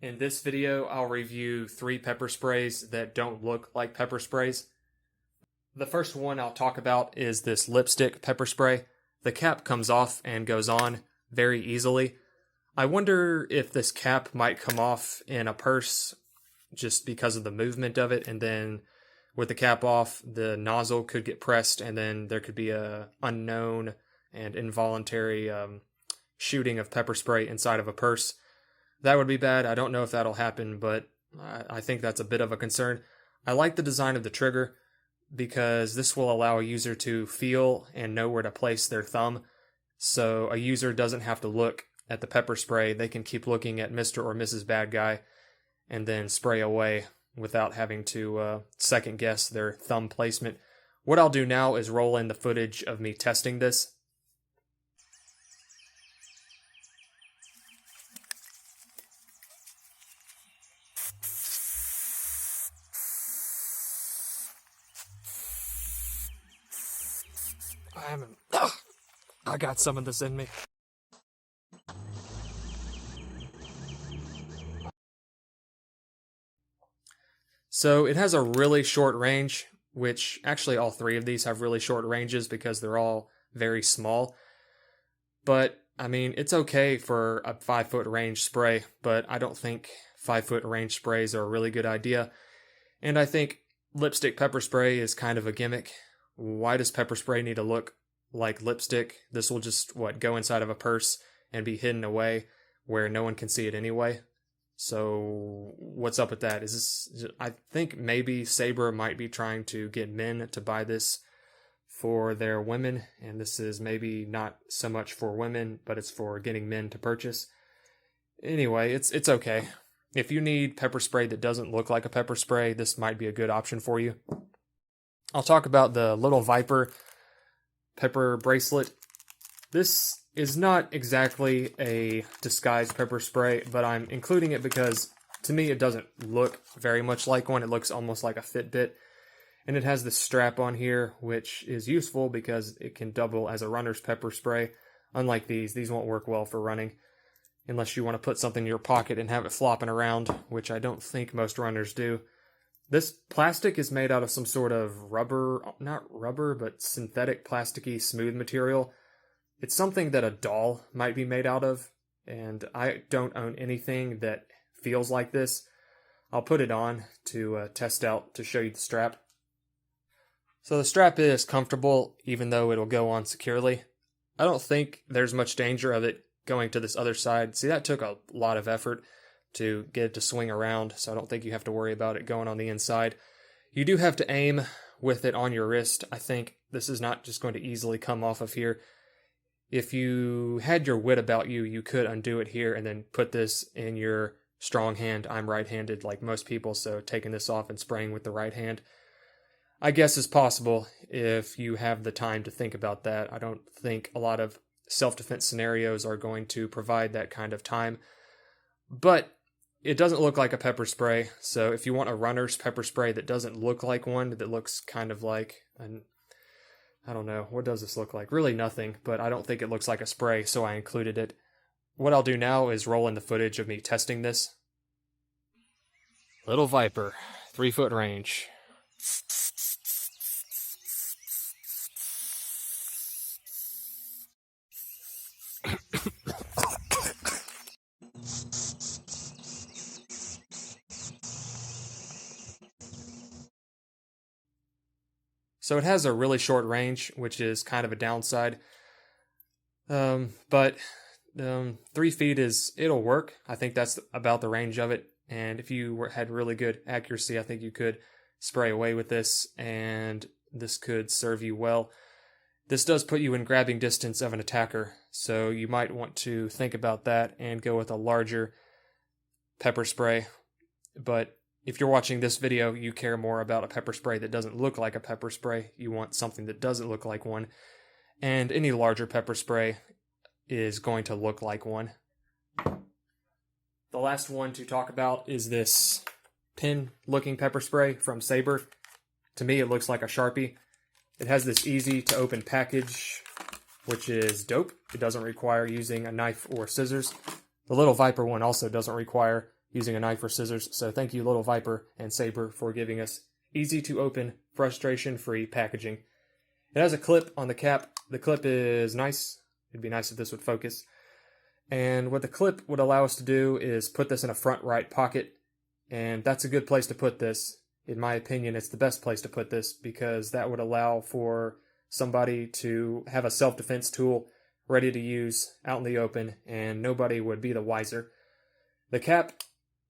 In this video, I'll review 3 pepper sprays that don't look like pepper sprays. The first one I'll talk about is this lipstick pepper spray. The cap comes off and goes on very easily. I wonder if this cap might come off in a purse just because of the movement of it, and then with the cap off, the nozzle could get pressed, and then there could be a unknown and involuntary shooting of pepper spray inside of a purse. That would be bad. I don't know if that'll happen, but I think that's a bit of a concern. I like the design of the trigger because this will allow a user to feel and know where to place their thumb. So a user doesn't have to look at the pepper spray. They can keep looking at Mr. or Mrs. Bad Guy and then spray away without having to second guess their thumb placement. What I'll do now is roll in the footage of me testing this. I got some of this in me. So it has a really short range, which actually all 3 of these have really short ranges because they're all very small. But I mean, it's okay for a 5-foot range spray, but I don't think 5-foot range sprays are a really good idea. And I think lipstick pepper spray is kind of a gimmick. Why does pepper spray need to look like lipstick? This will just, go inside of a purse and be hidden away where no one can see it anyway. So what's up with that? Is this, I think maybe Sabre might be trying to get men to buy this for their women, and this is maybe not so much for women, but it's for getting men to purchase. Anyway, it's okay. If you need pepper spray that doesn't look like a pepper spray, this might be a good option for you. I'll talk about the Little Viper pepper bracelet. This is not exactly a disguised pepper spray, but I'm including it because to me it doesn't look very much like one. It looks almost like a Fitbit, and it has this strap on here, which is useful because it can double as a runner's pepper spray. Unlike these won't work well for running unless you want to put something in your pocket and have it flopping around, which I don't think most runners do. This plastic is made out of some sort of rubber, not rubber, but synthetic plasticky smooth material. It's something that a doll might be made out of, and I don't own anything that feels like this. I'll put it on to test out to show you the strap. So the strap is comfortable, even though it'll go on securely. I don't think there's much danger of it going to this other side. See, that took a lot of effort to get it to swing around, so I don't think you have to worry about it going on the inside. You do have to aim with it on your wrist. I think this is not just going to easily come off of here. If you had your wit about you, you could undo it here and then put this in your strong hand. I'm right-handed like most people, so taking this off and spraying with the right hand, I guess, is possible if you have the time to think about that. I don't think a lot of self-defense scenarios are going to provide that kind of time. But it doesn't look like a pepper spray, so if you want a runner's pepper spray that doesn't look like one, that looks kind of like I don't know, what does this look like? Really nothing, but I don't think it looks like a spray, so I included it. What I'll do now is roll in the footage of me testing this. Little Viper, 3-foot range. So it has a really short range, which is kind of a downside. But 3 feet it'll work. I think that's about the range of it. And if you had really good accuracy, I think you could spray away with this, and this could serve you well. This does put you in grabbing distance of an attacker, so you might want to think about that and go with a larger pepper spray. But if you're watching this video, you care more about a pepper spray that doesn't look like a pepper spray. You want something that doesn't look like one. And any larger pepper spray is going to look like one. The last one to talk about is this pin-looking pepper spray from Sabre. To me, it looks like a Sharpie. It has this easy-to-open package, which is dope. It doesn't require using a knife or scissors. The Little Viper one also doesn't require using a knife or scissors. So thank you, Little Viper and Saber, for giving us easy to open, frustration-free packaging. It has a clip on the cap. The clip is nice. It'd be nice if this would focus. And what the clip would allow us to do is put this in a front right pocket. And that's a good place to put this. In my opinion, it's the best place to put this because that would allow for somebody to have a self-defense tool ready to use out in the open, and nobody would be the wiser. The cap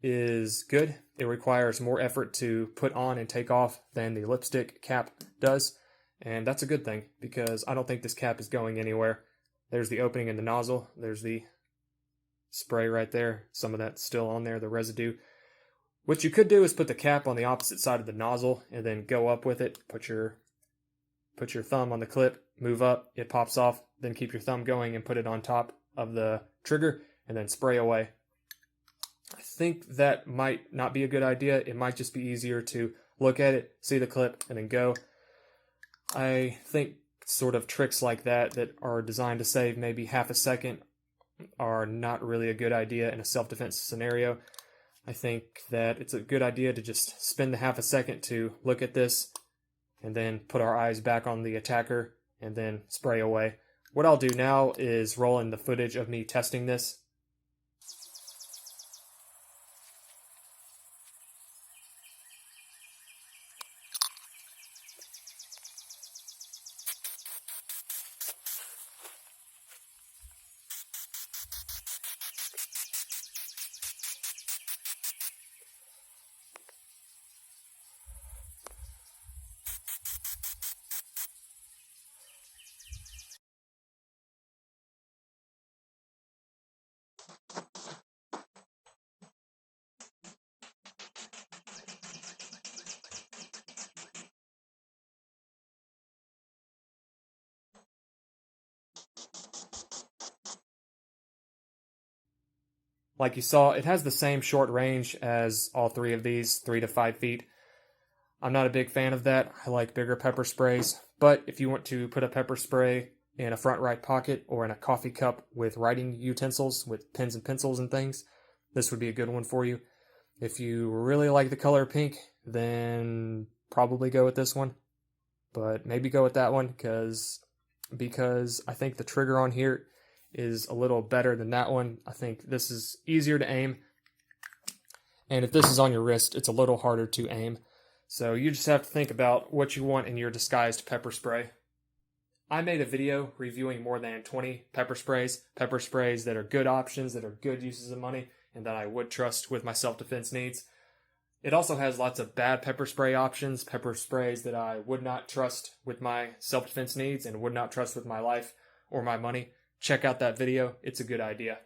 is good. It requires more effort to put on and take off than the lipstick cap does, and that's a good thing because I don't think this cap is going anywhere. There's the opening in the nozzle. There's the spray right there. Some of that's still on there, the residue. What you could do is put the cap on the opposite side of the nozzle and then go up with it. Put your thumb on the clip, move up, it pops off, then keep your thumb going and put it on top of the trigger and then spray away. I think that might not be a good idea. It might just be easier to look at it, see the clip, and then go. I think sort of tricks like that are designed to save maybe half a second are not really a good idea in a self-defense scenario. I think that it's a good idea to just spend the half a second to look at this and then put our eyes back on the attacker and then spray away. What I'll do now is roll in the footage of me testing this. Like you saw, it has the same short range as all three of these, 3 to 5 feet. I'm not a big fan of that. I like bigger pepper sprays. But if you want to put a pepper spray in a front right pocket or in a coffee cup with writing utensils, with pens and pencils and things, this would be a good one for you. If you really like the color pink, then probably go with this one. But maybe go with that one because I think the trigger on here is a little better than that one. I think this is easier to aim. And if this is on your wrist, it's a little harder to aim. So you just have to think about what you want in your disguised pepper spray. I made a video reviewing more than 20 pepper sprays that are good options, that are good uses of money, and that I would trust with my self-defense needs. It also has lots of bad pepper spray options, pepper sprays that I would not trust with my self-defense needs and would not trust with my life or my money. Check out that video. It's a good idea.